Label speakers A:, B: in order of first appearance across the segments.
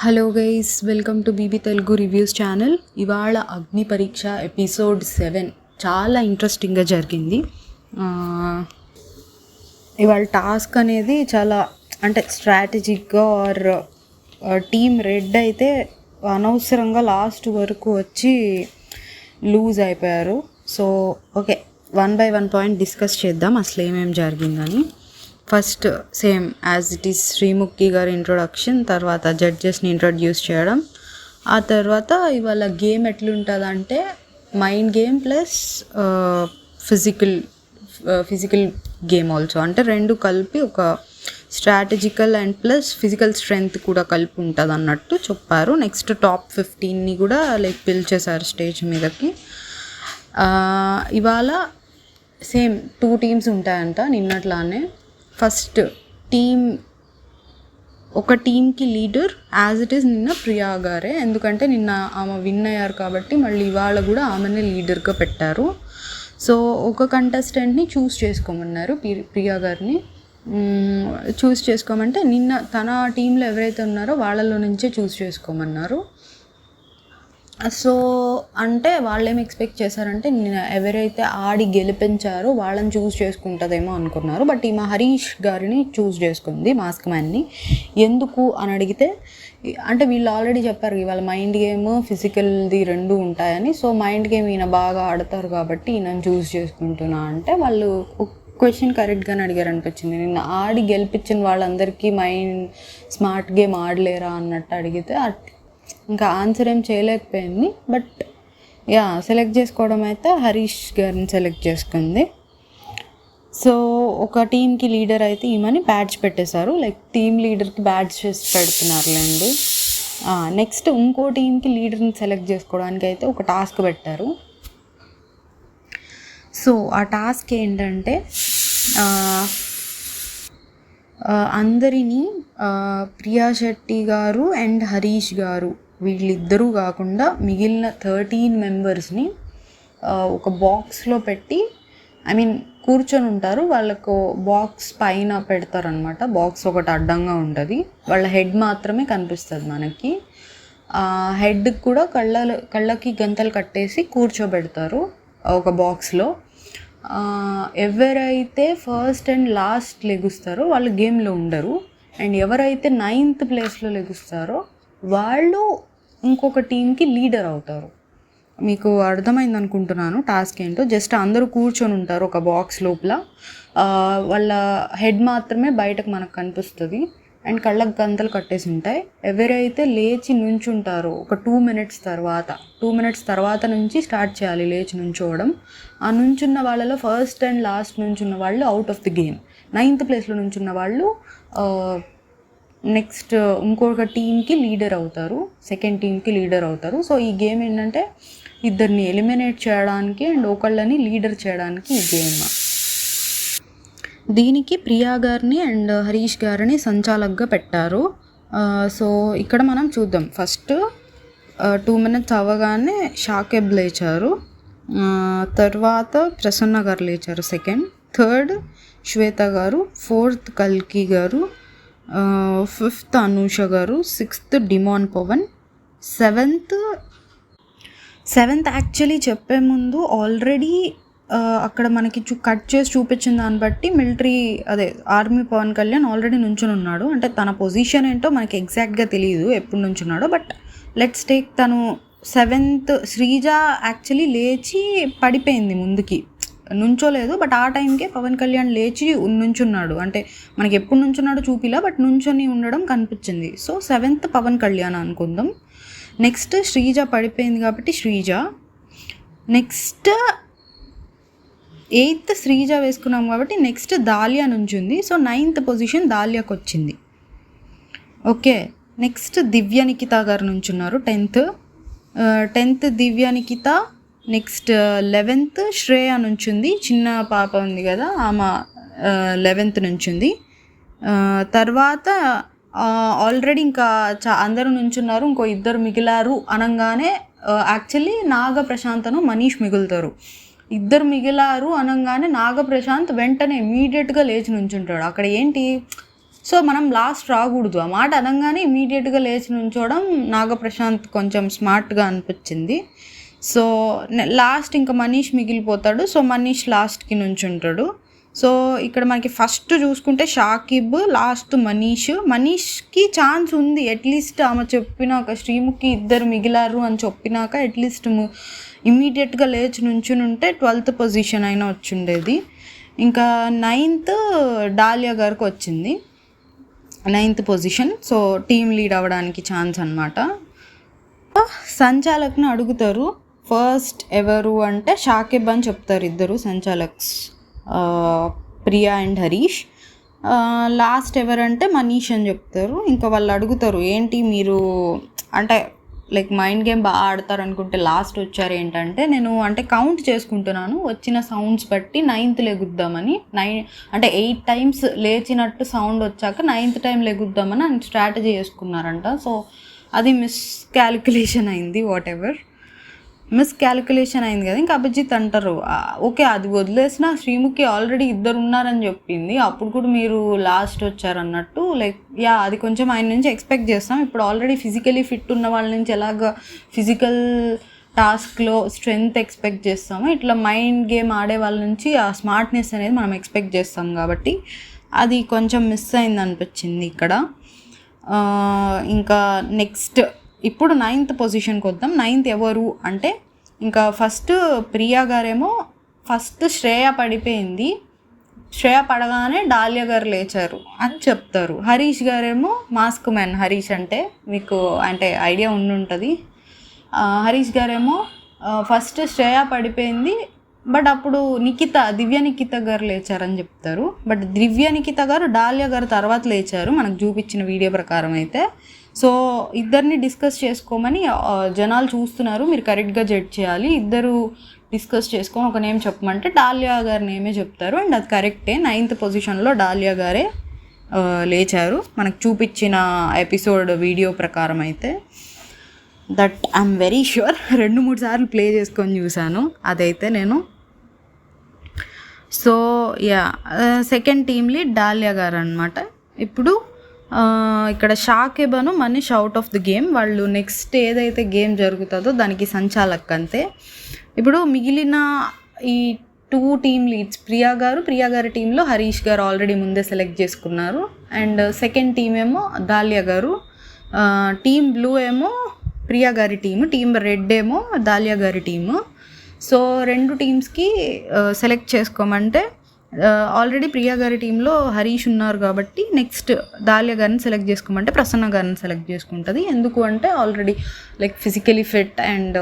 A: Hello guys, welcome to BB Telugu reviews channel. ఇవాళ అగ్ని పరీక్ష episode 7 చాలా ఇంట్రెస్టింగ్గా జరిగింది. ఇవాళ టాస్క్ అనేది చాలా స్ట్రాటజిక్గా టీమ్ రెడ్ అయితే అనవసరంగా లాస్ట్ వరకు వచ్చి లూజ్ అయిపోయారు. So okay, 1 by 1 point discuss చేద్దాం అసలు ఏమేమి జరిగిందని. First same as it is Sreemukhi గారి ఇంట్రొడక్షన్, తర్వాత జడ్జెస్ని ఇంట్రొడ్యూస్ చేయడం. ఆ తర్వాత ఇవాళ గేమ్ ఎట్లుంటుందంటే mind game plus physical game also, అంటే రెండు కలిపి ఒక strategical and plus physical strength కూడా కలిపి ఉంటుంది అన్నట్టు చెప్పారు. నెక్స్ట్ టాప్ 15ని కూడా పిలిచేశారు స్టేజ్ మీదకి. ఇవాళ సేమ్ 2 టీమ్స్ ఉంటాయంట నిన్నట్లానే. ఫస్ట్ ఒక టీమ్కి లీడర్ యాజ్ ఇట్ ఈస్ నిన్న ప్రియా గారే, ఎందుకంటే నిన్న ఆమె విన్ అయ్యారు కాబట్టి మళ్ళీ ఇవాళ కూడా ఆమెనే లీడర్గా పెట్టారు. సో ఒక కంటెస్టెంట్ని చూస్ చేసుకోమన్నారు, ప్రియా గారిని చూస్ చేసుకోమంటే నిన్న తన టీంలో ఎవరైతే ఉన్నారో వాళ్ళలో నుంచే చూస్ చేసుకోమన్నారు. సో అంటే వాళ్ళు ఏమి ఎక్స్పెక్ట్ చేశారంటే ఎవరైతే ఆడి గెలిపించారో వాళ్ళని చూస్ చేసుకుంటుందేమో అనుకున్నారు. బట్ ఈమె హరీష్ గారిని చూస్ చేసుకుంది, మాస్క్ మ్యాన్ని. ఎందుకు అని అడిగితే అంటే వీళ్ళు ఆల్రెడీ చెప్పారు ఇవాళ మైండ్ గేమ్ ఫిజికల్ది 2 ఉంటాయని. సో మైండ్ గేమ్ ఈయన బాగా ఆడతారు కాబట్టి ఈయనను చూస్ చేసుకుంటున్నా అంటే వాళ్ళు క్వశ్చన్ కరెక్ట్గానే అడిగారు అనిపించింది. నిన్న ఆడి గెలిపించిన వాళ్ళందరికీ స్మార్ట్ గేమ్ ఆడలేరా అన్నట్టు అడిగితే ఇంకా ఆన్సర్ ఏం చేయలేకపోయింది. బట్ సెలెక్ట్ చేసుకోవడం అయితే హరీష్ గారిని సెలెక్ట్ చేసుకుంది. సో ఒక టీంకి లీడర్ అయితే ఈమెని బ్యాడ్జ్ పెట్టేశారు, లైక్ టీమ్ లీడర్కి బ్యాడ్జ్ చేసి పెడుతున్నారులేండి. నెక్స్ట్ ఇంకో టీంకి లీడర్ని సెలెక్ట్ చేసుకోవడానికి అయితే ఒక టాస్క్ పెట్టారు. సో ఆ టాస్క్ ఏంటంటే అందరినీ ప్రియా శెట్టి గారు అండ్ హరీష్ గారు వీళ్ళిద్దరూ కాకుండా మిగిలిన 13 మెంబర్స్ని ఒక బాక్స్లో పెట్టి కూర్చొని ఉంటారు. వాళ్ళకు బాక్స్ పైన పెడతారనమాట. బాక్స్ ఒకటి అడ్డంగా ఉంటుంది, వాళ్ళ హెడ్ మాత్రమే కనిపిస్తుంది మనకి. హెడ్కి కూడా కళ్ళకి గంతలు కట్టేసి కూర్చోబెడతారు ఒక బాక్స్లో. ఎవరైతే ఫస్ట్ అండ్ లాస్ట్ లెగుస్తారో వాళ్ళు గేమ్లో ఉండరు, అండ్ ఎవరైతే 9th ప్లేస్లో లెగుస్తారో వాళ్ళు ఇంకొక టీంకి లీడర్ అవుతారు. మీకు అర్థమైంది అనుకుంటున్నాను టాస్క్ ఏంటో. జస్ట్ అందరూ కూర్చొని ఉంటారు ఒక బాక్స్ లోపల, వాళ్ళ హెడ్ మాత్రమే బయటకు మనకు కనిపిస్తుంది అండ్ కళ్ళకు గంతలు కట్టేసి ఉంటాయి. ఎవరైతే లేచి నుంచుంటారో ఒక 2 మినిట్స్ తర్వాత నుంచి స్టార్ట్ చేయాలి లేచి నుంచోవడం. ఆ నుంచున్న వాళ్ళలో ఫస్ట్ అండ్ లాస్ట్ నుంచున్న వాళ్ళు out of the game. 9th ప్లేస్లో నుంచున్న వాళ్ళు నెక్స్ట్ ఇంకొక టీంకి లీడర్ అవుతారు, సెకండ్ టీంకి లీడర్ అవుతారు. సో ఈ గేమ్ ఏంటంటే ఇద్దరిని ఎలిమినేట్ చేయడానికి అండ్ ఒకళ్ళని లీడర్ చేయడానికి ఈ గేమ్. దీనికి ప్రియా గారిని అండ్ హరీష్ గారిని సంచాలకుగా పెట్టారు. సో ఇక్కడ మనం చూద్దాం. ఫస్ట్ 2 minutes అవ్వగానే షాకెబ్ లేచారు, తర్వాత ప్రసన్న గారు లేచారు సెకండ్, థర్డ్ శ్వేత గారు, 4th కల్కి గారు, 5th అనూష గారు, 6th డిమాన్ పవన్, 7th యాక్చువల్లీ చెప్పే ముందు ఆల్రెడీ అక్కడ మనకి కట్ చేసి చూపించిన దాన్ని బట్టి ఆర్మీ పవన్ కళ్యాణ్ ఆల్రెడీ నుంచుని ఉన్నాడు. అంటే తన పొజిషన్ ఏంటో మనకి ఎగ్జాక్ట్గా తెలియదు ఎప్పుడు నుంచున్నాడో. బట్ లెట్స్ టేక్ తను 7th శ్రీజ యాక్చువల్లీ లేచి పడిపోయింది, ముందుకి నుంచోలేదు. బట్ ఆ టైంకే పవన్ కళ్యాణ్ లేచి నుంచున్నాడు, అంటే మనకి ఎప్పుడు నుంచున్నాడో చూపిలా, బట్ నుంచొని ఉండడం కనిపించింది. సో 7th పవన్ కళ్యాణ్ అనుకుందాం. నెక్స్ట్ శ్రీజ పడిపోయింది కాబట్టి శ్రీజ. నెక్స్ట్ 8th శ్రీజ వేసుకున్నాం కాబట్టి నెక్స్ట్ దాలియా నుంచి ఉంది. సో 9th పొజిషన్ దాలియాకి వచ్చింది. ఓకే, నెక్స్ట్ దివ్య నిఖిత గారు నుంచి ఉన్నారు 10th దివ్య నిఖిత. నెక్స్ట్ 11th శ్రేయ నుంచి ఉంది, చిన్న పాప ఉంది కదా ఆమె 11th నుంచి ఉంది. తర్వాత ఆల్రెడీ ఇంకా అందరూ నుంచున్నారు, ఇంకో 2 మిగిలారు అనగానే యాక్చువల్లీ నాగ ప్రశాంతను మనీష్ మిగులుతారు. 2 మిగిలారు అనగానే నాగ ప్రశాంత్ వెంటనే ఇమీడియట్గా లేచి నుంచుంటాడు. అక్కడ ఏంటి సో మనం లాస్ట్ రాకూడదు. ఆ మాట అనగానే ఇమీడియట్గా లేచి నుంచోవడం నాగప్రశాంత్ కొంచెం స్మార్ట్గా అనిపించింది. సో లాస్ట్ ఇంకా మనీష్ మిగిలిపోతాడు. సో మనీష్ లాస్ట్కి నుంచుంటాడు. సో ఇక్కడ మనకి ఫస్ట్ చూసుకుంటే షాకిబ్, లాస్ట్ మనీష్కి ఛాన్స్ ఉంది. అట్లీస్ట్ ఆమె చెప్పినాక శ్రీముఖి ఇద్దరు మిగిలారు అని చెప్పినాక అట్లీస్ట్ ఇమ్మీడియట్గా లేచి నుంచుని ఉంటే 12th పొజిషన్ అయినా వచ్చిండేది. ఇంకా 9th డాలియా గారికి వచ్చింది, 9th position. So team lead అవ్వడానికి ఛాన్స్ అనమాట. సంచాలక్ని అడుగుతారు ఫస్ట్ ఎవరు అంటే షాకిబ్ అని చెప్తారు ఇద్దరు సంచాలక్స్, ప్రియా అండ్ హరీష్. లాస్ట్ ఎవరంటే మనీష్ అని చెప్తారు. ఇంకా వాళ్ళు అడుగుతారు ఏంటి మీరు అంటే లైక్ మైండ్ గేమ్ బాగా ఆడతారు అనుకుంటే లాస్ట్ వచ్చారు ఏంటంటే, నేను అంటే కౌంట్ చేసుకుంటున్నాను వచ్చిన సౌండ్స్ బట్టి 9th లెగుద్దామని. 8 times లేచినట్టు సౌండ్ వచ్చాక 9th time లెగుద్దామని ఆయన స్ట్రాటజీ చేసుకున్నారంట. సో అది మిస్కాలిక్యులేషన్ అయింది, వాట్ ఎవర్ మిస్కాలిక్యులేషన్ అయింది కదా. ఇంకా అభిజిత్ అంటారు ఓకే అది వదిలేసిన శ్రీముఖి ఆల్రెడీ ఇద్దరు ఉన్నారని చెప్పింది, అప్పుడు కూడా మీరు లాస్ట్ వచ్చారన్నట్టు. లైక్ అది కొంచెం ఆయన నుంచి ఎక్స్పెక్ట్ చేస్తాం. ఇప్పుడు ఆల్రెడీ ఫిజికలీ ఫిట్ ఉన్న వాళ్ళ నుంచి ఎలాగ ఫిజికల్ టాస్క్లో స్ట్రెంగ్త్ ఎక్స్పెక్ట్ చేస్తాము, ఇట్లా మైండ్ గేమ్ ఆడే వాళ్ళ నుంచి ఆ స్మార్ట్నెస్ అనేది మనం ఎక్స్పెక్ట్ చేస్తాం. కాబట్టి అది కొంచెం మిస్ అయింది అనిపించింది ఇక్కడ. ఇంకా నెక్స్ట్ ఇప్పుడు 9th పొజిషన్కి వద్దాం. 9th ఎవరు అంటే ఇంకా ఫస్ట్ ప్రియా గారేమో ఫస్ట్ శ్రేయ పడిపోయింది, శ్రేయ పడగానే డాలియా గారు లేచారు అని చెప్తారు. హరీష్ గారేమో మాస్క్ మ్యాన్. హరీష్ అంటే మీకు అంటే ఐడియా ఉండుంటుంది. హరీష్ గారేమో ఫస్ట్ శ్రేయ పడిపోయింది, బట్ అప్పుడు దివ్య నిఖిత గారు లేచారని చెప్తారు. బట్ దివ్య నిఖిత గారు డాలియా గారు తర్వాత లేచారు మనకు చూపించిన వీడియో ప్రకారం అయితే. సో ఇద్దరిని డిస్కస్ చేసుకోమని జనాలు చూస్తున్నారు, మీరు కరెక్ట్గా జడ్జ్ చేయాలి. ఇద్దరు డిస్కస్ చేసుకొని ఒక నేమ్ చెప్పమంటే డాలియా గారి నేమే చెప్తారు. అండ్ అది కరెక్టే, 9th పొజిషన్లో డాలియా గారే లేచారు మనకు చూపించిన ఎపిసోడ్ వీడియో ప్రకారం అయితే. That I'm very sure. 2-3 సార్లు ప్లే చేసుకొని చూశాను అదైతే నేను. So second team lead Dalia garu అనమాట. ఇప్పుడు ఇక్కడ షాకిబను Manish out of the game. వాళ్ళు నెక్స్ట్ ఏదైతే గేమ్ జరుగుతుందో దానికి సంచాలక్ అంతే. ఇప్పుడు మిగిలిన ఈ 2 టీమ్ లీడ్స్ ప్రియా గారి టీంలో హరీష్ గారు ఆల్రెడీ ముందే సెలెక్ట్ చేసుకున్నారు. అండ్ సెకండ్ టీమ్ ఏమో డాలియా గారు, టీమ్ బ్లూ ఏమో ప్రియా గారి టీము, టీమ్ రెడ్ ఏమో డాలియా గారి టీము. సో 2 టీమ్స్కి సెలెక్ట్ చేసుకోమంటే ఆల్రెడీ ప్రియా గారి టీంలో హరీష్ ఉన్నారు కాబట్టి నెక్స్ట్ డాలియా గారిని సెలెక్ట్ చేసుకోమంటే ప్రసన్న గారిని సెలెక్ట్ చేసుకుంటుంది. ఎందుకు అంటే already like physically fit and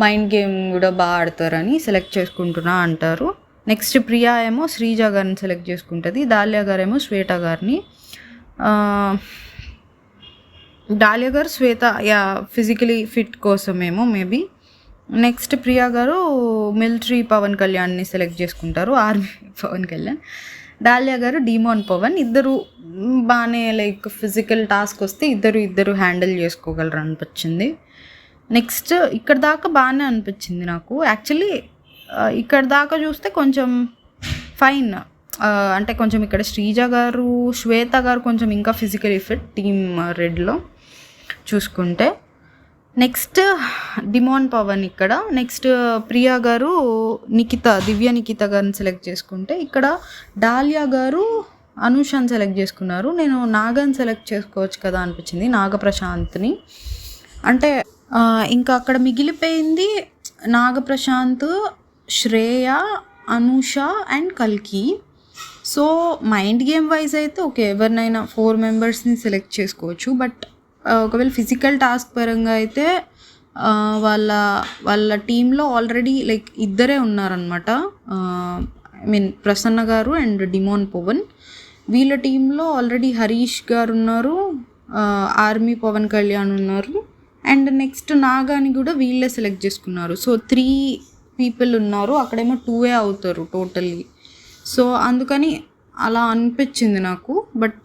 A: mind game కూడా బాగా ఆడతారని సెలెక్ట్ చేసుకుంటున్నా అంటారు. నెక్స్ట్ ప్రియా ఏమో శ్రీజ గారిని సెలెక్ట్ చేసుకుంటుంది, డాలియా గారేమో శ్వేత గారిని. డాలియా గారు శ్వేత ఫిజికలీ ఫిట్ కోసమేమో maybe. Next Priya garu military Pawan కళ్యాణ్ని సెలెక్ట్ చేసుకుంటారు, ఆర్మీ పవన్ కళ్యాణ్. డాలియా గారు డీమోన్ పవన్. ఇద్దరు బాగానే లైక్ ఫిజికల్ టాస్క్ వస్తే ఇద్దరు హ్యాండిల్ చేసుకోగలరు అనిపించింది. నెక్స్ట్ ఇక్కడ దాకా బాగానే అనిపించింది నాకు. యాక్చువల్లీ ఇక్కడ దాకా చూస్తే కొంచెం ఫైన్, అంటే కొంచెం ఇక్కడ శ్రీజ గారు శ్వేత గారు కొంచెం ఇంకా ఫిజికలీ ఫిట్ టీమ్ రెడ్లో చూసుకుంటే. నెక్స్ట్ డిమోన్ పవన్ ఇక్కడ. నెక్స్ట్ ప్రియా గారు దివ్య నిఖిత గారిని సెలెక్ట్ చేసుకుంటే ఇక్కడ డాలియా గారు అనూషని సెలెక్ట్ చేసుకున్నారు. నేను నాగని సెలెక్ట్ చేసుకోవచ్చు కదా అనిపించింది, నాగప్రశాంత్ని. అంటే ఇంకా అక్కడ మిగిలిపోయింది నాగప్రశాంత్, శ్రేయ, అనూష అండ్ కల్కి. సో మైండ్ గేమ్ వైజ్ అయితే ఓకే ఎవరినైనా 4 మెంబర్స్ని సెలెక్ట్ చేసుకోవచ్చు. బట్ ఒకవేళ ఫిజికల్ టాస్క్ పరంగా అయితే వాళ్ళ టీంలో ఆల్రెడీ లైక్ ఇద్దరే ఉన్నారనమాట. ప్రసన్న గారు అండ్ డిమోన్ పవన్. వీళ్ళ టీంలో ఆల్రెడీ హరీష్ గారు ఉన్నారు, ఆర్మీ పవన్ కళ్యాణ్ ఉన్నారు, అండ్ నెక్స్ట్ నాగాని కూడా వీళ్ళే సెలెక్ట్ చేసుకున్నారు. సో 3 people ఉన్నారు, అక్కడేమో 2 అవుతారు టోటల్లీ. సో అందుకని అలా అనిపించింది నాకు. బట్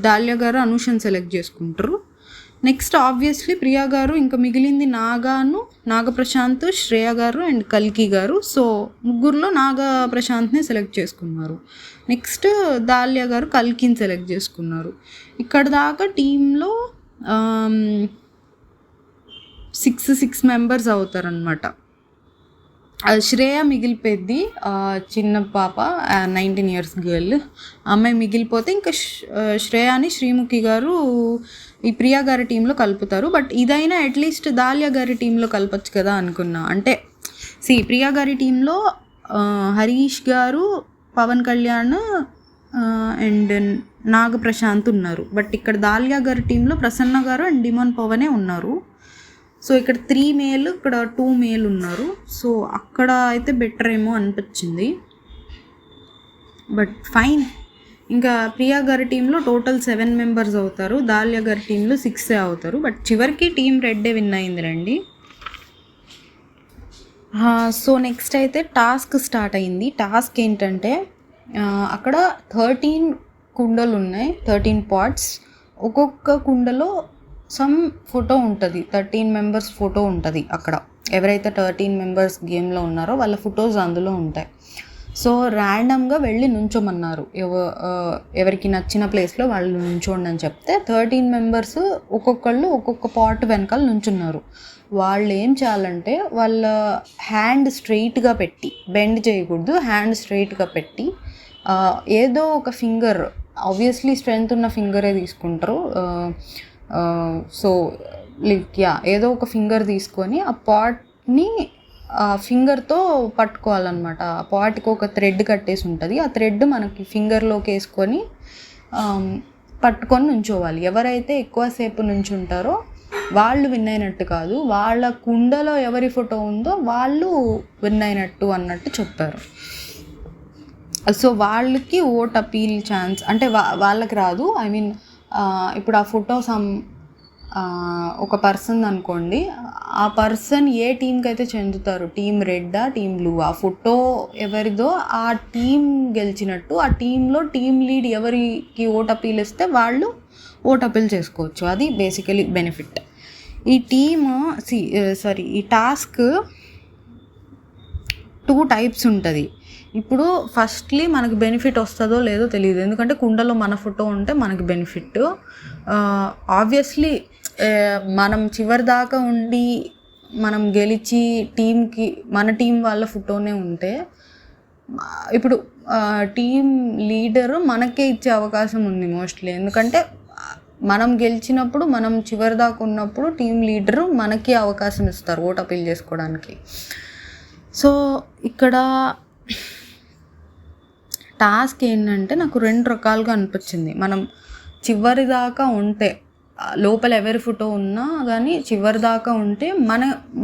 A: డాలియా గారు అనూషని సెలెక్ట్ చేసుకుంటారు. నెక్స్ట్ ఆబ్వియస్లీ ప్రియా గారు, ఇంకా మిగిలింది నాగప్రశాంత్, శ్రేయ గారు అండ్ కల్కి గారు. సో ముగ్గురులో నాగప్రశాంత్ని సెలెక్ట్ చేసుకున్నారు. నెక్స్ట్ దాల్యా గారు కల్కిని సెలెక్ట్ చేసుకున్నారు. ఇక్కడ దాకా టీంలో 6 మెంబర్స్ అవుతారనమాట. శ్రేయ మిగిలిపోద్ది, చిన్న పాప, 19 years గర్ల్. అమ్మాయి మిగిలిపోతే ఇంకా శ్రేయాని శ్రీముఖి గారు ఈ ప్రియా గారి టీంలో కలుపుతారు. బట్ ఇదైనా అట్లీస్ట్ దాల్యా గారి టీంలో కలపచ్చు కదా అనుకున్నా. అంటే ప్రియా గారి టీంలో హరీష్ గారు, పవన్ కళ్యాణ్ అండ్ నాగప్రశాంత్ ఉన్నారు. బట్ ఇక్కడ దాల్యా గారి టీంలో ప్రసన్న గారు అండ్ డిమోన్ పవనే ఉన్నారు. సో ఇక్కడ 3 male, ఇక్కడ 2 male ఉన్నారు. సో అక్కడ అయితే బెటర్ ఏమో అనిపించింది. But fine. ఇంకా ప్రియా గారి టీంలో టోటల్ 7 members అవుతారు, దాల్యా గారి టీంలో 6 అవుతారు. బట్ చివరికి టీం రెడ్డే విన్ అయింది రండి. సో నెక్స్ట్ అయితే టాస్క్ స్టార్ట్ అయింది. టాస్క్ ఏంటంటే అక్కడ 13 కుండలు ఉన్నాయి, 13 pots. ఒక్కొక్క కుండలో సమ్ ఫోటో ఉంటుంది, 13 members ఫోటో ఉంటుంది. అక్కడ ఎవరైతే 13 members గేమ్లో ఉన్నారో వాళ్ళ ఫొటోస్ అందులో ఉంటాయి. సో ర్యాండమ్గా వెళ్ళి నుంచోమన్నారు, ఎవరికి నచ్చిన ప్లేస్లో వాళ్ళు నుంచోండి అని చెప్తే 13 members ఒక్కొక్కళ్ళు ఒక్కొక్క పాట్ వెనకాల నుంచున్నారు. వాళ్ళు ఏం చేయాలంటే వాళ్ళ హ్యాండ్ స్ట్రెయిట్గా పెట్టి, బెండ్ చేయకూడదు, హ్యాండ్ స్ట్రెయిట్గా పెట్టి ఏదో ఒక ఫింగర్, ఆబ్వియస్లీ స్ట్రెంగ్త్ ఉన్న ఫింగరే తీసుకుంటారు. సో ఏదో ఒక ఫింగర్ తీసుకొని ఆ పాట్ని ఫింగర్తో పట్టుకోవాలన్నమాట. ఆ పాట్కి ఒక థ్రెడ్ కట్టేసి ఉంటుంది, ఆ థ్రెడ్ మనకి ఫింగర్లోకి వేసుకొని పట్టుకొని నుంచోవాలి. ఎవరైతే ఎక్కువసేపు నుంచుంటారో వాళ్ళు విన్ అయినట్టు కాదు, వాళ్ళ కుండలో ఎవరి ఫోటో ఉందో వాళ్ళు విన్ అయినట్టు అన్నట్టు చెప్పారు. సో వాళ్ళకి ఓట్ అపీల్ ఛాన్స్, అంటే వాళ్ళకి రాదు. ఐ మీన్ ఇప్పుడు ఆ ఫోటో ఒక పర్సన్ అనుకోండి, ఆ పర్సన్ ఏ టీంకి అయితే చెందుతారు, టీం రెడ్డా టీం బ్లూ, ఆ ఫోటో ఎవరిదో ఆ టీం గెలిచినట్టు. ఆ టీంలో టీం లీడ్ ఎవరికి ఓట్ అపీల్ ఇస్తే వాళ్ళు ఓట్ అపీల్ చేసుకోవచ్చు. అది బేసికలీ బెనిఫిట్. ఈ ఈ టాస్క్ 2 types ఉంటుంది. ఇప్పుడు ఫస్ట్లీ మనకు బెనిఫిట్ వస్తుందో లేదో తెలియదు, ఎందుకంటే కుండలో మన ఫోటో ఉంటే మనకి బెనిఫిట్. ఆబ్వియస్లీ మనం చివరి దాకా ఉండి మనం గెలిచి మన టీం వాళ్ళ ఫోటోనే ఉంటే ఇప్పుడు టీం లీడరు మనకే ఇచ్చే అవకాశం ఉంది మోస్ట్లీ. ఎందుకంటే మనం గెలిచినప్పుడు, మనం చివరి దాకా ఉన్నప్పుడు టీం లీడరు మనకి అవకాశం ఇస్తారు ఓట్ అపీల్ చేసుకోవడానికి. సో ఇక్కడ టాస్క్ ఏంటంటే నాకు 2 రకాలుగా అనిపించింది. మనం చివరి దాకా ఉంటే, లోపల ఎవరి ఫోటో ఉన్నా కానీ చివరి దాకా ఉంటే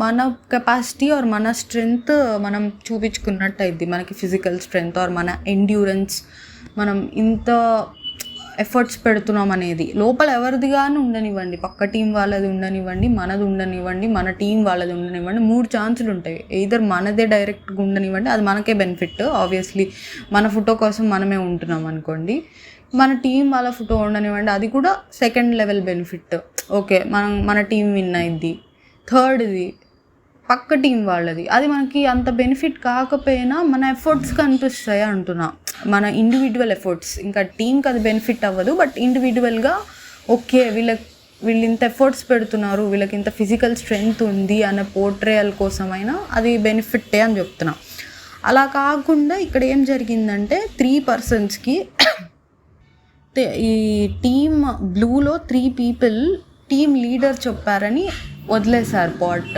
A: మన కెపాసిటీ ఆర్ మన స్ట్రెంగ్త్ మనం చూపించుకున్నట్టు అయింది. మనకి ఫిజికల్ స్ట్రెంగ్త్ ఆర్ మన ఎండ్యూరెన్స్, మనం ఇంత ఎఫర్ట్స్ పెడుతున్నాం అనేది. లోపల ఎవరిది కానీ ఉండనివ్వండి, పక్క టీం వాళ్ళది ఉండనివ్వండి, మనది ఉండనివ్వండి, మన టీం వాళ్ళది ఉండనివ్వండి, 3 ఛాన్సులు ఉంటాయి. ఎయిదర్ మనదే డైరెక్ట్గా ఉండనివ్వండి, అది మనకే బెనిఫిట్. ఆబ్వియస్లీ మన ఫోటో కోసం మనమే ఉంటున్నాం అనుకోండి. మన టీం వాళ్ళ ఫోటో ఉండనివ్వండి, అది కూడా సెకండ్ లెవెల్ బెనిఫిట్. ఓకే, మన టీం విన్ అయింది. థర్డ్ది పక్క టీం వాళ్ళది, అది మనకి అంత బెనిఫిట్ కాకపోయినా మన ఎఫర్ట్స్ కనిపిస్తాయి అంటున్నా, మన ఇండివిజువల్ ఎఫర్ట్స్. ఇంకా టీంకి అది బెనిఫిట్ అవ్వదు, బట్ ఇండివిజువల్గా ఓకే వీళ్ళు ఇంత ఎఫర్ట్స్ పెడుతున్నారు, వీళ్ళకి ఇంత ఫిజికల్ స్ట్రెంగ్త్ ఉంది అనే పోర్ట్రేయల్ కోసమైనా అది బెనిఫిట్టే అని చెప్తున్నా. అలా కాకుండా ఇక్కడ ఏం జరిగిందంటే 3 personsకి ఈ టీమ్ బ్లూలో 3 people టీమ్ లీడర్ చెప్పారని వదిలేశారు పాట్.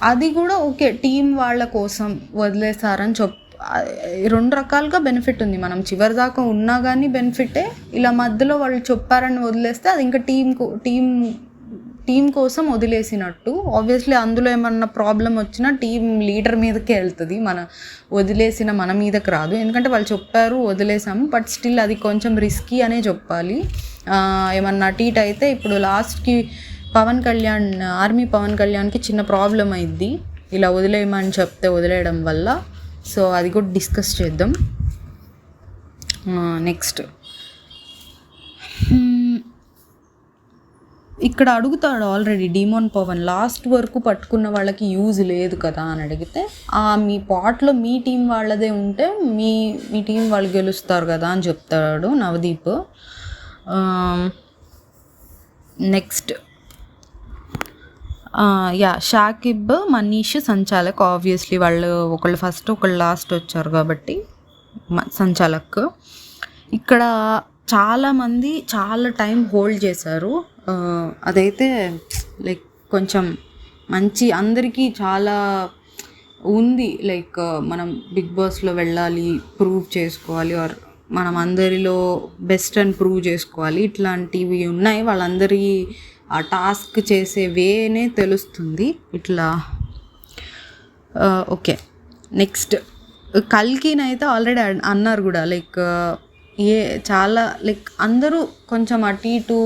A: అది కూడా ఓకే, టీం వాళ్ళ కోసం వదిలేశారని 2 రకాలుగా బెనిఫిట్ ఉంది. మనం చివరి దాకా ఉన్నా కానీ బెనిఫిటే, ఇలా మధ్యలో వాళ్ళు చెప్పారని వదిలేస్తే అది ఇంకా టీం కోసం వదిలేసినట్టు. ఆబ్వియస్లీ అందులో ఏమన్నా ప్రాబ్లం వచ్చినా టీం లీడర్ మీదకే వెళ్తుంది, మన మీదకి రాదు. ఎందుకంటే వాళ్ళు చెప్పారు, వదిలేసాము, బట్ స్టిల్ అది కొంచెం రిస్కీ అనే చెప్పాలి. ఏమన్నా అటు అయితే ఇప్పుడు లాస్ట్కి ఆర్మీ పవన్ కళ్యాణ్కి చిన్న ప్రాబ్లం అయింది ఇలా వదిలేయమని చెప్తే వదిలేయడం వల్ల. సో అది కూడా డిస్కస్ చేద్దాం. నెక్స్ట్ ఇక్కడ అడుగుతాడు ఆల్రెడీ డీమోన్ పవన్, లాస్ట్ వరకు పట్టుకున్న వాళ్ళకి యూజ్ లేదు కదా అని అడిగితే, మీ పాట్లో మీ టీం వాళ్ళదే ఉంటే మీ టీం వాళ్ళు గెలుస్తారు కదా అని చెప్తాడు నవదీప్. నెక్స్ట్ షాకిబ్, మనీష్, సంచాలక్. ఆబ్వియస్లీ వాళ్ళు ఒకళ్ళు ఫస్ట్ ఒకళ్ళు లాస్ట్ వచ్చారు కాబట్టి సంచాలక్. ఇక్కడ చాలామంది చాలా టైం హోల్డ్ చేశారు. అదైతే లైక్ కొంచెం మంచి, అందరికీ చాలా ఉంది. లైక్ మనం బిగ్ బాస్లో వెళ్ళాలి, ప్రూవ్ చేసుకోవాలి, ఆర్ మనం అందరిలో బెస్ట్ అని ప్రూవ్ చేసుకోవాలి, ఇట్లాంటివి ఉన్నాయి. వాళ్ళందరి ఆ టాస్క్ చేసే వేనే తెలుస్తుంది ఇట్లా. ఓకే, నెక్స్ట్ కల్కినైతే ఆల్రెడీ అన్నారు కూడా, లైక్ చాలా లైక్ అందరూ కొంచెం అటు ఇటు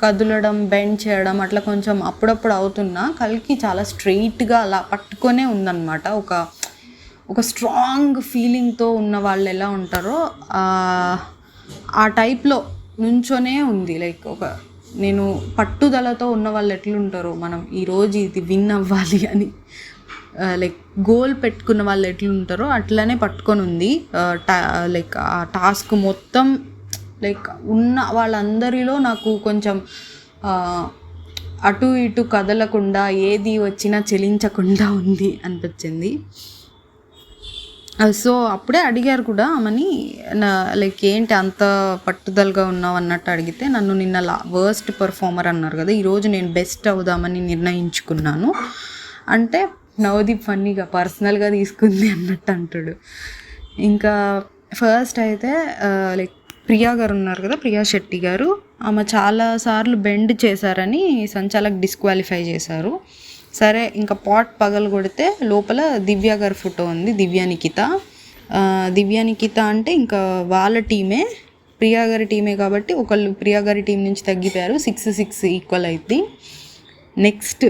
A: కదలడం, బెండ్ చేయడం అట్లా కొంచెం అప్పుడప్పుడు అవుతున్నా, కల్కి చాలా స్ట్రెయిట్గా అలా పట్టుకొనే ఉందన్నమాట. ఒక స్ట్రాంగ్ ఫీలింగ్తో ఉన్న వాళ్ళు ఎలా ఉంటారో ఆ టైప్లో నుంచోనే ఉంది. లైక్ నేను పట్టుదలతో ఉన్న వాళ్ళు ఎట్లుంటారో, మనం ఈరోజు ఇది విన్ అవ్వాలి అని లైక్ గోల్ పెట్టుకున్న వాళ్ళు ఎట్లుంటారో అట్లనే పట్టుకొని ఉంది. లైక్ ఆ టాస్క్ మొత్తం లైక్ ఉన్న వాళ్ళందరిలో నాకు కొంచెం అటు ఇటు కదలకుండా, ఏది వచ్చినా చెలించకుండా ఉంది అనిపించింది. సో అప్పుడే అడిగారు కూడా ఆమెని, లైక్ ఏంటి అంత పట్టుదలగా ఉన్నావు అన్నట్టు అడిగితే, నన్ను నిన్న వర్స్ట్ పర్ఫార్మర్ అన్నారు కదా, ఈరోజు నేను బెస్ట్ అవుదామని నిర్ణయించుకున్నాను అంటే, నవదీప్ ఫన్నీగా పర్సనల్గా తీసుకుంది అన్నట్టు అంటాడు. ఇంకా ఫస్ట్ అయితే లైక్ ప్రియా గారు ఉన్నారు కదా, ప్రియా శెట్టి గారు, ఆమె చాలాసార్లు బెండ్ చేశారని సంచాలక్ డిస్క్వాలిఫై చేశారు. సరే, ఇంకా పాట్ పగలు కొడితే లోపల దివ్య గారి ఫోటో ఉంది, దివ్యానికిత అంటే ఇంకా వాళ్ళ టీమే, ప్రియా గారి టీమే కాబట్టి ఒకళ్ళు ప్రియా గారి టీం నుంచి తగ్గిపోయారు. 6-6 ఈక్వల్ అయింది. నెక్స్ట్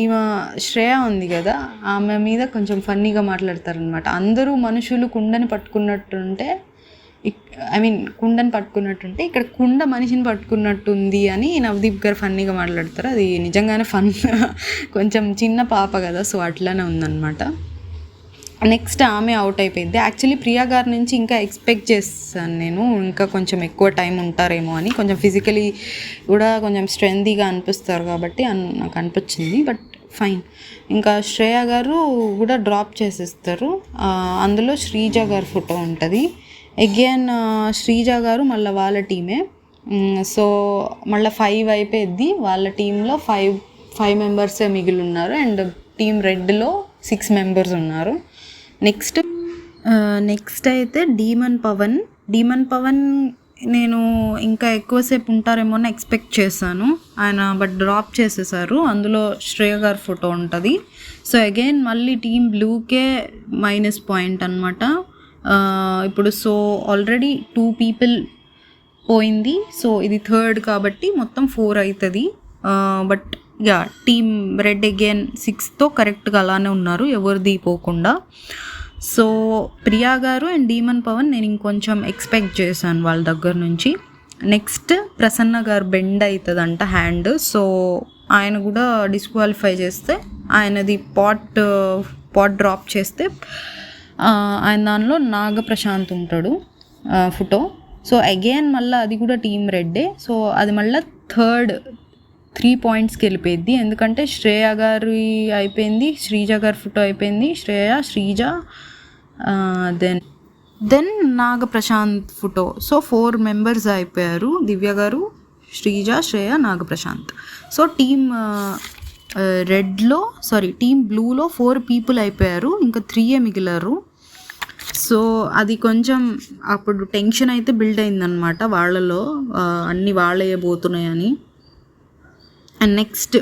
A: ఈమె శ్రేయ ఉంది కదా, ఆమె మీద కొంచెం ఫన్నీగా మాట్లాడతారనమాట. అందరూ మనుషులు కుండని పట్టుకున్నట్టుంటే, కుండని పట్టుకున్నట్టుంటే ఇక్కడ కుండ మనిషిని పట్టుకున్నట్టుంది అని నవదీప్ గారు ఫన్నీగా మాట్లాడతారు. అది నిజంగానే ఫన్, కొంచెం చిన్న పాప కదా, సో అట్లానే ఉందన్నమాట. నెక్స్ట్ ఆమె అవుట్ అయిపోయింది. యాక్చువల్లీ ప్రియా గారి నుంచి ఇంకా ఎక్స్పెక్ట్ చేస్తాను నేను, ఇంకా కొంచెం ఎక్కువ టైం ఉంటారేమో అని. కొంచెం ఫిజికలీ కూడా కొంచెం స్ట్రెంతీగా అనిపిస్తారు కాబట్టి నాకు అనిపించింది. But fine. ఇంకా శ్రేయ గారు కూడా డ్రాప్ చేసేస్తారు. అందులో శ్రీజ గారి ఫోటో ఉంటుంది. అగైన్ శ్రీజ గారు మళ్ళీ వాళ్ళ టీమే. సో మళ్ళీ 5 అయిపోయింది. వాళ్ళ టీంలో 5 మెంబర్సే మిగిలి ఉన్నారు, అండ్ టీం రెడ్లో 6 మెంబర్స్ ఉన్నారు. నెక్స్ట్ అయితే డీమన్ పవన్ నేను ఇంకా ఎక్కువసేపు ఉంటారేమో అని ఎక్స్పెక్ట్ చేశాను ఆయన, బట్ డ్రాప్ చేసేసారు. అందులో శ్రేయ గారి ఫోటో ఉంటుంది. సో అగైన్ మళ్ళీ టీం బ్లూకే -పాయింట్ అనమాట. ఇప్పుడు సో ఆల్రెడీ 2 పీపుల్ పోయింది. సో ఇది 3rd కాబట్టి మొత్తం 4 అవుతుంది. బట్ టీమ్ రెడ్ అగైన్ 6తో కరెక్ట్గా అలానే ఉన్నారు, ఎవరిది పోకుండా. సో ప్రియా గారు అండ్ డీమన్ పవన్ నేను ఇంకొంచెం ఎక్స్పెక్ట్ చేశాను వాళ్ళ దగ్గర నుంచి. నెక్స్ట్ ప్రసన్న గారు బెండ్ అవుతుందంట హ్యాండ్, సో ఆయన కూడా డిస్క్వాలిఫై చేస్తే, ఆయనది పాట్ డ్రాప్ చేస్తే ఆయన దానిలో నాగప్రశాంత్ ఉంటాడు ఫోటో. సో అగైన్ మళ్ళీ అది కూడా టీమ్ రెడ్డే. సో అది మళ్ళీ 3 పాయింట్స్కి వెళ్ళిపోయింది, ఎందుకంటే శ్రేయ గారి అయిపోయింది, శ్రీజ గారి ఫోటో అయిపోయింది, Sreeja then Nagaprashant photo. So 4 members అయిపోయారు, దివ్య గారు, శ్రీజ, శ్రేయ, నాగప్రశాంత్. సో టీమ్ బ్లూలో 4 పీపుల్ అయిపోయారు, ఇంకా 3 మిగిలారు. సో అది కొంచెం అప్పుడు టెన్షన్ అయితే బిల్డ్ అయిందనమాట వాళ్ళలో, అన్నీ వాళ్ళేయబోతున్నాయని. అండ్ నెక్స్ట్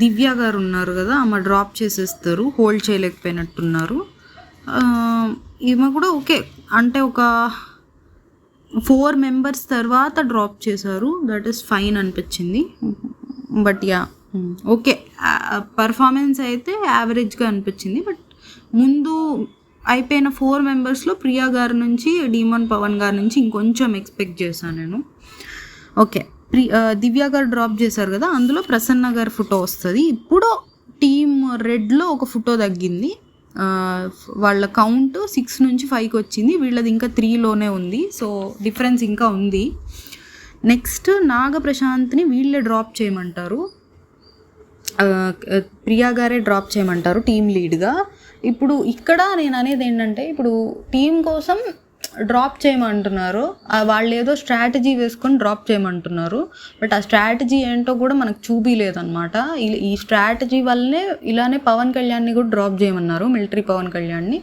A: దివ్య గారు ఉన్నారు కదా, ఆమె డ్రాప్ చేసేస్తారు, హోల్డ్ చేయలేకపోయినట్టున్నారు. ఈమె కూడా ఓకే, అంటే ఒక 4 మెంబర్స్ తర్వాత డ్రాప్ చేశారు, దట్ ఈస్ ఫైన్ అనిపించింది. బట్ ఓకే, పర్ఫార్మెన్స్ అయితే యావరేజ్గా అనిపించింది. బట్ ముందు అయిపోయిన 4 మెంబర్స్లో ప్రియా గారి నుంచి, డీమన్ పవన్ గారి నుంచి ఇంకొంచెం ఎక్స్పెక్ట్ చేశాను నేను. ఓకే, దివ్య గారు డ్రాప్ చేశారు కదా, అందులో ప్రసన్న గారి ఫోటో వస్తుంది. ఇప్పుడు టీమ్ రెడ్లో ఒక ఫోటో తగ్గింది, వాళ్ళ కౌంట్ 6 నుంచి 5కి వచ్చింది, వీళ్ళది ఇంకా 3లోనే ఉంది. సో డిఫరెన్స్ ఇంకా ఉంది. నెక్స్ట్ నాగప్రశాంత్ని వీళ్ళే డ్రాప్ చేయమంటారు, ప్రియా గారే డ్రాప్ చేయమంటారు టీమ్ లీడ్గా. ఇప్పుడు ఇక్కడ నేను అనేది ఏంటంటే, ఇప్పుడు టీం కోసం డ్రాప్ చేయమంటున్నారు, వాళ్ళు ఏదో స్ట్రాటజీ వేసుకొని డ్రాప్ చేయమంటున్నారు. బట్ ఆ స్ట్రాటజీ ఏంటో కూడా మనకు చూపించలేదన్నమాట. ఈ స్ట్రాటజీ వల్లనే ఇలానే పవన్ కళ్యాణ్ని కూడా డ్రాప్ చేయమన్నారు, మిలిటరీ పవన్ కళ్యాణ్ని.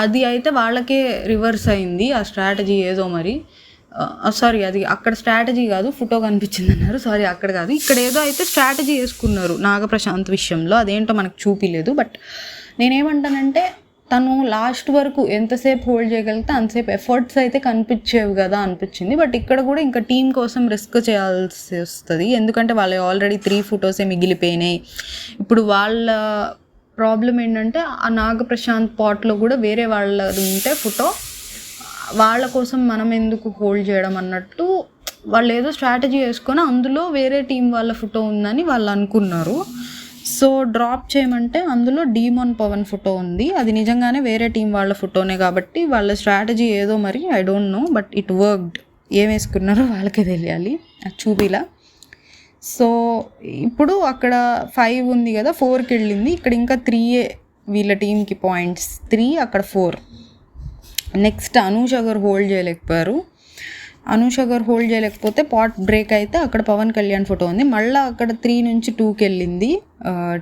A: అది అయితే వాళ్ళకే రివర్స్ అయింది ఆ స్ట్రాటజీ ఏదో మరి. సారీ, అది అక్కడ స్ట్రాటజీ కాదు, ఫోటో కనిపించింది అన్నారు. సారీ, అక్కడ కాదు, ఇక్కడ ఏదో అయితే స్ట్రాటజీ వేసుకున్నారు నాగప్రశాంత్ విషయంలో, అదేంటో మనకు చూపించలేదు. బట్ నేనేమంటానంటే, తను లాస్ట్ వరకు ఎంతసేపు హోల్డ్ చేయగలిగితే అంతసేపు ఎఫర్ట్స్ అయితే కనిపించేవి కదా అనిపించింది. బట్ ఇక్కడ కూడా ఇంకా టీం కోసం రిస్క్ చేయాల్సి వస్తుంది, ఎందుకంటే వాళ్ళ ఆల్రెడీ 3 ఫొటోసే మిగిలిపోయినాయి. ఇప్పుడు వాళ్ళ ప్రాబ్లం ఏంటంటే, ఆ నాగప్రశాంత్ పాట్లో కూడా వేరే వాళ్ళది ఉంటే ఫోటో, వాళ్ళ కోసం మనం ఎందుకు హోల్డ్ చేయడం అన్నట్టు వాళ్ళు ఏదో స్ట్రాటజీ వేసుకొని అందులో వేరే టీం వాళ్ళ ఫోటో ఉందని వాళ్ళు అనుకున్నారు. సో డ్రాప్ చేయమంటే అందులో డీమోన్ పవన్ ఫోటో ఉంది, అది నిజంగానే వేరే టీం వాళ్ళ ఫోటోనే కాబట్టి వాళ్ళ స్ట్రాటజీ ఏదో మరి, I don't know, but it worked. ఏం వేసుకున్నారో వాళ్ళకే తెలియాలి, అది చూపిలా. సో ఇప్పుడు అక్కడ 5 ఉంది కదా, 4కి వెళ్ళింది. ఇక్కడ ఇంకా 3 వీళ్ళ టీంకి పాయింట్స్, 3 అక్కడ 4. నెక్స్ట్ అనూష గారు హోల్డ్ చేయలేకపోయారు. అనూష గారు హోల్డ్ చేయలేకపోతే పాట్ బ్రేక్ అయితే అక్కడ పవన్ కళ్యాణ్ ఫోటో ఉంది. మళ్ళీ అక్కడ 3 నుంచి 2కి వెళ్ళింది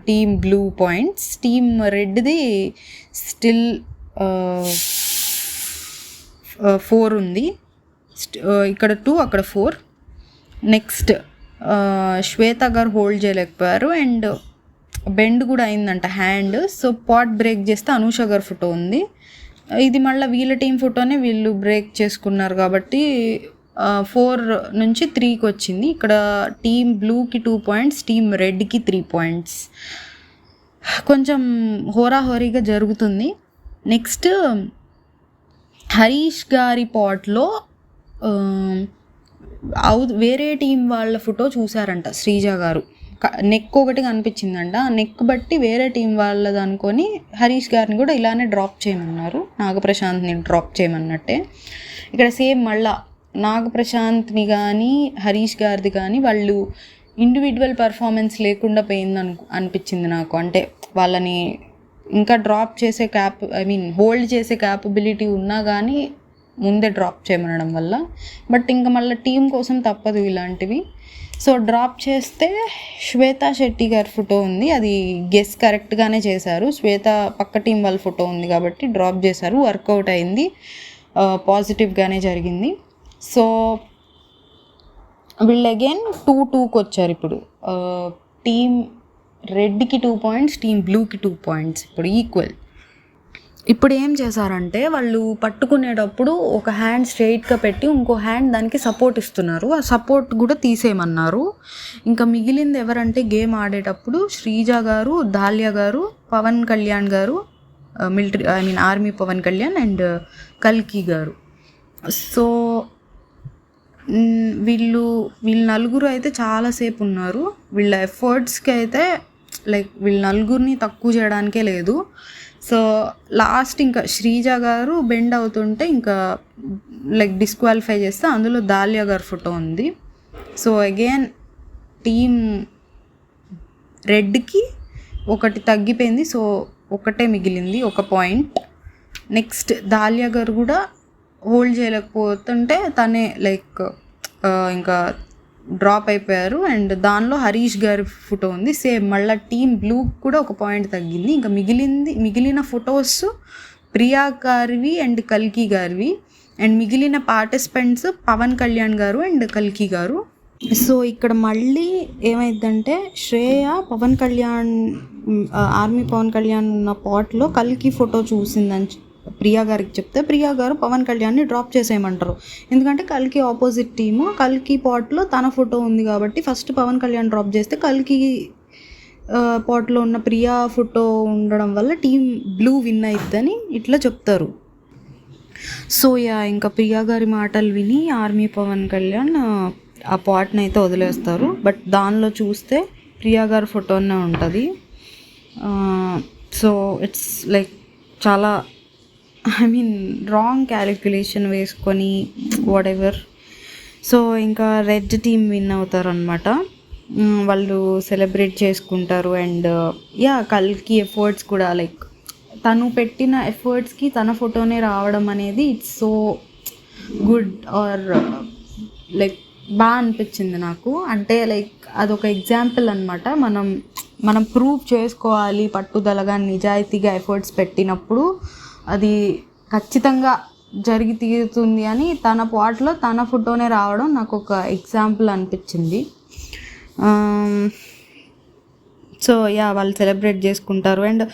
A: team blue points. Team Reddy still 4 ఉంది, ఇక్కడ 2 అక్కడ 4. నెక్స్ట్ శ్వేత గారు హోల్డ్ చేయలేకపోయారు అండ్ బెండ్ కూడా అయిందంట హ్యాండ్. సో పాట్ బ్రేక్ చేస్తే అనూష గారు ఫోటో ఉంది. ఇది మళ్ళీ వీళ్ళ టీం ఫోటోనే వీళ్ళు బ్రేక్ చేసుకున్నారు కాబట్టి 4 నుంచి 3కి వచ్చింది. ఇక్కడ టీమ్ బ్లూకి 2 పాయింట్స్, టీమ్ రెడ్కి 3 పాయింట్స్. కొంచెం హోరాహోరీగా జరుగుతుంది. నెక్స్ట్ హరీష్ గారి పాట్లో వేరే టీం వాళ్ళ ఫోటో చూసారంట శ్రీజ గారు. నెక్ ఒకటి కనిపించిందంట, ఆ నెక్ బట్టి వేరే టీం వాళ్ళది అనుకొని హరీష్ గారిని కూడా ఇలానే డ్రాప్ చేయమన్నారు, నాగప్రశాంత్ని డ్రాప్ చేయమన్నట్టే. ఇక్కడ సేమ్ మళ్ళా నాగప్రశాంత్ని కానీ హరీష్ గారిది కానీ వాళ్ళు ఇండివిజువల్ పర్ఫార్మెన్స్ లేకుండా పోయింది అనిపించింది నాకు. అంటే వాళ్ళని ఇంకా డ్రాప్ చేసే హోల్డ్ చేసే క్యాపబిలిటీ ఉన్నా కానీ ముందే డ్రాప్ చేయమనడం వల్ల. బట్ ఇంకా మళ్ళీ టీం కోసం తప్పదు ఇలాంటివి. సో డ్రాప్ చేస్తే శ్వేతా శెట్టి గారి ఫోటో ఉంది, అది గెస్ కరెక్ట్గానే చేశారు. శ్వేత పక్క టీం వాళ్ళ ఫోటో ఉంది కాబట్టి డ్రాప్ చేశారు, వర్కౌట్ అయింది, పాజిటివ్గానే జరిగింది. సో వీళ్ళు అగైన్ 2-2కి వచ్చారు. ఇప్పుడు టీం రెడ్కి 2 పాయింట్స్, టీం బ్లూకి 2 పాయింట్స్, ఇప్పుడు ఈక్వల్. ఇప్పుడు ఏం చేశారంటే, వాళ్ళు పట్టుకునేటప్పుడు ఒక హ్యాండ్ స్ట్రెయిట్గా పెట్టి ఇంకో హ్యాండ్ దానికి సపోర్ట్ ఇస్తున్నారు, ఆ సపోర్ట్ కూడా తీసేయమన్నారు. ఇంకా మిగిలింది ఎవరంటే గేమ్ ఆడేటప్పుడు శ్రీజ గారు, దాల్య గారు, పవన్ కళ్యాణ్ గారు, military army Pawan Kalyan and కల్కి గారు. సో వీళ్ళు నలుగురు అయితే చాలాసేపు ఉన్నారు. వీళ్ళ ఎఫర్ట్స్కి అయితే వీళ్ళ నలుగురిని తక్కువ చేయడానికే లేదు. సో లాస్ట్ ఇంకా శ్రీజ గారు బెండ్ అవుతుంటే ఇంకా డిస్క్వాలిఫై చేస్తే అందులో దాల్య గారు ఫోటో ఉంది. సో అగైన్ టీమ్ రెడ్కి ఒకటి తగ్గిపోయింది, సో ఒకటే మిగిలింది, 1 పాయింట్. నెక్స్ట్ దాల్య గారు కూడా హోల్డ్ చేయలేకపోతుంటే తనే ఇంకా డ్రాప్ అయిపోయారు. అండ్ దానిలో హరీష్ గారి ఫోటో ఉంది, సేమ్ మళ్ళీ టీమ్ బ్లూ కూడా 1 పాయింట్ తగ్గింది. ఇంకా మిగిలిన ఫొటోస్ ప్రియా గారివి అండ్ కల్కి గారివి, అండ్ మిగిలిన పార్టిసిపెంట్స్ పవన్ కళ్యాణ్ గారు అండ్ కల్కి గారు. సో ఇక్కడ మళ్ళీ ఏమైందంటే, శ్రేయ పవన్ కళ్యాణ్ ఆర్మీ పవన్ కళ్యాణ్ ఉన్న పాట్లో కల్కి ఫోటో చూసిందని ప్రియా గారికి చెప్తే ప్రియా గారు పవన్ కళ్యాణ్ని డ్రాప్ చేసేయమంటారు. ఎందుకంటే కల్కి ఆపోజిట్ టీము, కల్కి పాట్లో తన ఫోటో ఉంది కాబట్టి ఫస్ట్ పవన్ కళ్యాణ్ డ్రాప్ చేస్తే కల్కి పాట్లో ఉన్న ప్రియా ఫోటో ఉండడం వల్ల టీం బ్లూ విన్ అయిద్దని ఇట్లా చెప్తారు. సో ఇంకా ప్రియా గారి మాటలు విని ఆర్మీ పవన్ కళ్యాణ్ ఆ పాట్ని అయితే వదిలేస్తారు. బట్ దానిలో చూస్తే ప్రియా గారి ఫోటోనే ఉంటుంది. సో ఇట్స్ లైక్ చాలా రాంగ్ క్యాలిక్యులేషన్ వేసుకొని వాట్ ఎవర్. సో ఇంకా రెడ్ టీమ్ విన్ అవుతారు అనమాట. వాళ్ళు సెలబ్రేట్ చేసుకుంటారు. అండ్ కల్కి ఎఫర్ట్స్ కూడా లైక్ తను పెట్టిన ఎఫర్ట్స్కి తన ఫోటోనే రావడం అనేది it's so good or like బాగా అనిపించింది నాకు. అంటే లైక్ అదొక ఎగ్జాంపుల్ అనమాట. మనం ప్రూవ్ చేసుకోవాలి, పట్టుదలగా నిజాయితీగా ఎఫర్ట్స్ పెట్టినప్పుడు అది ఖచ్చితంగా జరిగి తీరుతుంది అని తన పాటలో తన ఫోటోనే రావడం నాకు ఒక ఎగ్జాంపుల్ అనిపించింది. సో వాళ్ళు సెలబ్రేట్ చేసుకుంటారు. అండ్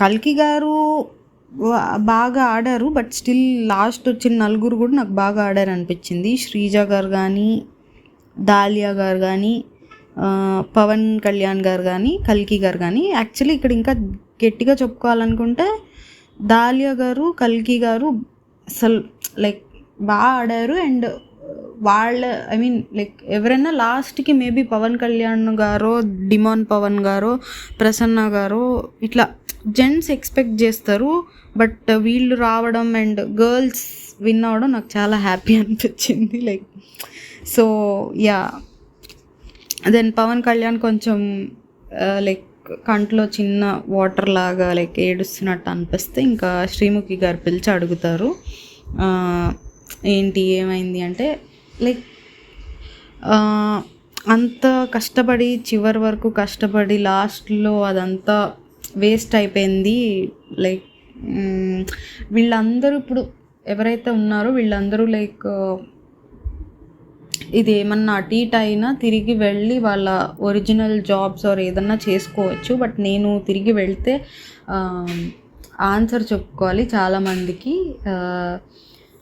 A: కల్కి గారు బాగా ఆడారు. బట్ స్టిల్ లాస్ట్ వచ్చిన నలుగురు కూడా నాకు బాగా ఆడారు అనిపించింది. శ్రీజ గారు కానీ, దాలియా గారు కానీ, పవన్ కళ్యాణ్ గారు కానీ, కల్కి గారు కానీ. యాక్చువల్లీ ఇక్కడ ఇంకా గట్టిగా చెప్పుకోవాలనుకుంటే దాలియా గారు, కల్కి గారు అసలు లైక్ బాగా ఆడారు. అండ్ లైక్ ఎవరైనా లాస్ట్కి మేబీ పవన్ కళ్యాణ్ గారో, డిమాన్ పవన్ గారో, ప్రసన్న గారో ఇట్లా జెంట్స్ ఎక్స్పెక్ట్ చేస్తారు. బట్ వీళ్ళు రావడం అండ్ గర్ల్స్ విన్ అవ్వడం నాకు చాలా హ్యాపీ అనిపించింది. Like so then Pawan Kalyan కొంచెం లైక్ కంట్లో చిన్న వాటర్ లాగా లైక్ ఏడుస్తున్నట్టు అనిపిస్తే ఇంకా శ్రీముఖి గారు పిలిచి అడుగుతారు, ఏంటి ఏమైంది అంటే లైక్ అంత కష్టపడి చివరి వరకు కష్టపడి లాస్ట్లో అదంతా వేస్ట్ అయిపోయింది. లైక్ వీళ్ళందరూ ఇప్పుడు ఎవరైతే ఉన్నారో వీళ్ళందరూ లైక్ ఇది ఏమన్నా అటు ఇటు అయినా తిరిగి వెళ్ళి వాళ్ళ ఒరిజినల్ జాబ్స్ ఆర్ ఏదన్నా చేసుకోవచ్చు. బట్ నేను తిరిగి వెళ్తే ఆన్సర్ చెప్పుకోవాలి చాలామందికి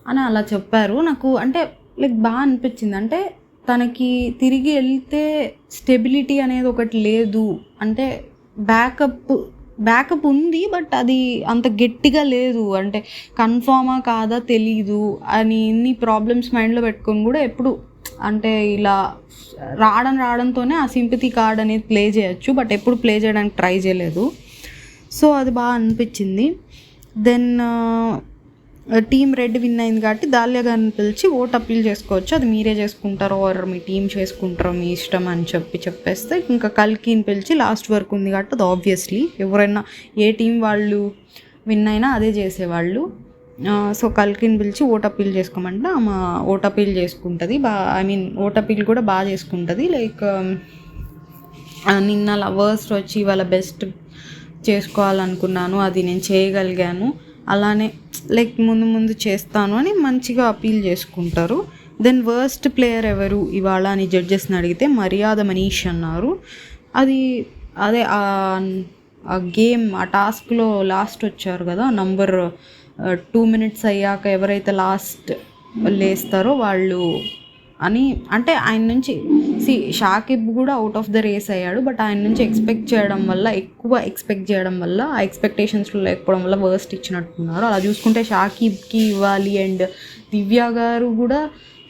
A: అని అలా చెప్పారు. నాకు అంటే లైక్ బాగా అనిపించింది. అంటే తనకి తిరిగి వెళ్తే స్టెబిలిటీ అనేది ఒకటి లేదు. అంటే బ్యాకప్ ఉంది, బట్ అది అంత గట్టిగా లేదు. అంటే కన్ఫామా కాదా తెలీదు అని ఇన్ని ప్రాబ్లమ్స్ మైండ్లో పెట్టుకొని కూడా ఎప్పుడు అంటే ఇలా రావడంతోనే ఆ సింపతి కార్డ్ అనేది ప్లే చేయొచ్చు, బట్ ఎప్పుడు ప్లే చేయడానికి ట్రై చేయలేదు. సో అది బాగా అనిపించింది. దెన్ టీమ్ రెడ్ విన్ అయింది కాబట్టి దాలియా గారిని పిలిచి ఓట్ అప్పీల్ చేసుకోవచ్చు, అది మీరే చేసుకుంటారో ఆర్ మీ టీం చేసుకుంటారో మీ ఇష్టం అని చెప్పేస్తే ఇంకా కల్కిని పిలిచి లాస్ట్ వరకు ఉంది కాబట్టి అది ఆబ్వియస్లీ ఎవరైనా ఏ టీం వాళ్ళు విన్ అయినా అదే చేసేవాళ్ళు. సో కల్కిని పిలిచి ఓట్ అప్పీల్ చేసుకోమంటే ఆమె ఓట్ అప్పీల్ చేసుకుంటుంది. ఓట్ అప్పీల్ కూడా బాగా చేసుకుంటుంది. లైక్ నిన్న లవర్స్ వచ్చి వాళ్ళ బెస్ట్ చేసుకోవాలనుకున్నాను, అది నేను చేయగలిగాను, అలానే లైక్ ముందు చేస్తాను అని మంచిగా అప్పీల్ చేసుకుంటారు. దెన్ వర్స్ట్ ప్లేయర్ ఎవరు ఇవాళ అని జడ్జెస్ని అడిగితే మర్యాద మనీష్ అన్నారు. అదే ఆ గేమ్ ఆ టాస్క్లో లాస్ట్ వచ్చారు కదా, నంబర్ 2 minutes అయ్యాక ఎవరైతే లాస్ట్ లేస్తారో వాళ్ళు అని. అంటే ఆయన నుంచి షాకిబ్ కూడా అవుట్ ఆఫ్ ద రేస్ అయ్యాడు, బట్ ఆయన నుంచి ఎక్కువ ఎక్స్పెక్ట్ చేయడం వల్ల ఆ ఎక్స్పెక్టేషన్స్లో లేకపోవడం వల్ల వర్స్ట్ ఇచ్చినట్టున్నారు. అలా చూసుకుంటే షాకిబ్కి ఇవ్వాలి. అండ్ దివ్య గారు కూడా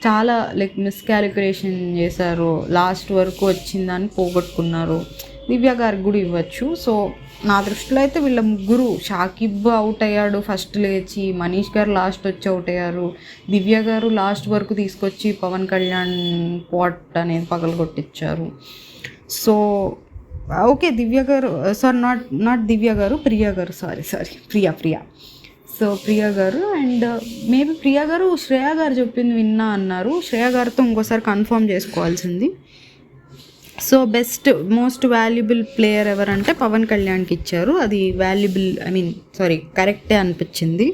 A: చాలా లైక్ మిస్కాలిక్యులేషన్ చేశారు, లాస్ట్ వరకు వచ్చిందని పోగొట్టుకున్నారు. దివ్య గారికి కూడా ఇవ్వచ్చు. సో నా దృష్టిలో అయితే వీళ్ళ ముగ్గురు, షాకిబ్ అవుట్ అయ్యాడు ఫస్ట్ లేచి, మనీష్ గారు లాస్ట్ వచ్చి అవుట్ అయ్యారు, దివ్య గారు లాస్ట్ వరకు తీసుకొచ్చి పవన్ కళ్యాణ్ పాట్ అనేది పగలగొట్టించారు. సో ఓకే దివ్య గారు నాట్ దివ్య గారు, ప్రియా గారు, సారీ ప్రియా. సో ప్రియా గారు అండ్ మేబీ ప్రియా గారు శ్రేయ గారు చెప్పింది విన్నా అన్నారు. శ్రేయ గారితో ఇంకోసారి కన్ఫర్మ్ చేసుకోవాల్సింది. సో మోస్ట్ వాల్యుబుల్ ప్లేయర్ ఎవరంటే పవన్ కళ్యాణ్కి ఇచ్చారు. అది కరెక్టే అనిపించింది.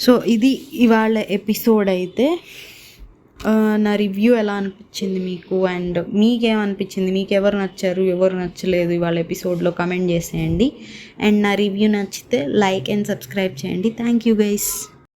A: సో ఇది ఇవాళ ఎపిసోడ్ అయితే. నా రివ్యూ ఎలా అనిపించింది మీకు, అండ్ మీకేమనిపించింది, మీకు ఎవరు నచ్చారు ఎవరు నచ్చలేదు ఇవాళ ఎపిసోడ్లో కమెంట్ చేసేయండి. అండ్ నా రివ్యూ నచ్చితే లైక్ అండ్ సబ్స్క్రైబ్ చేయండి. Thank you guys.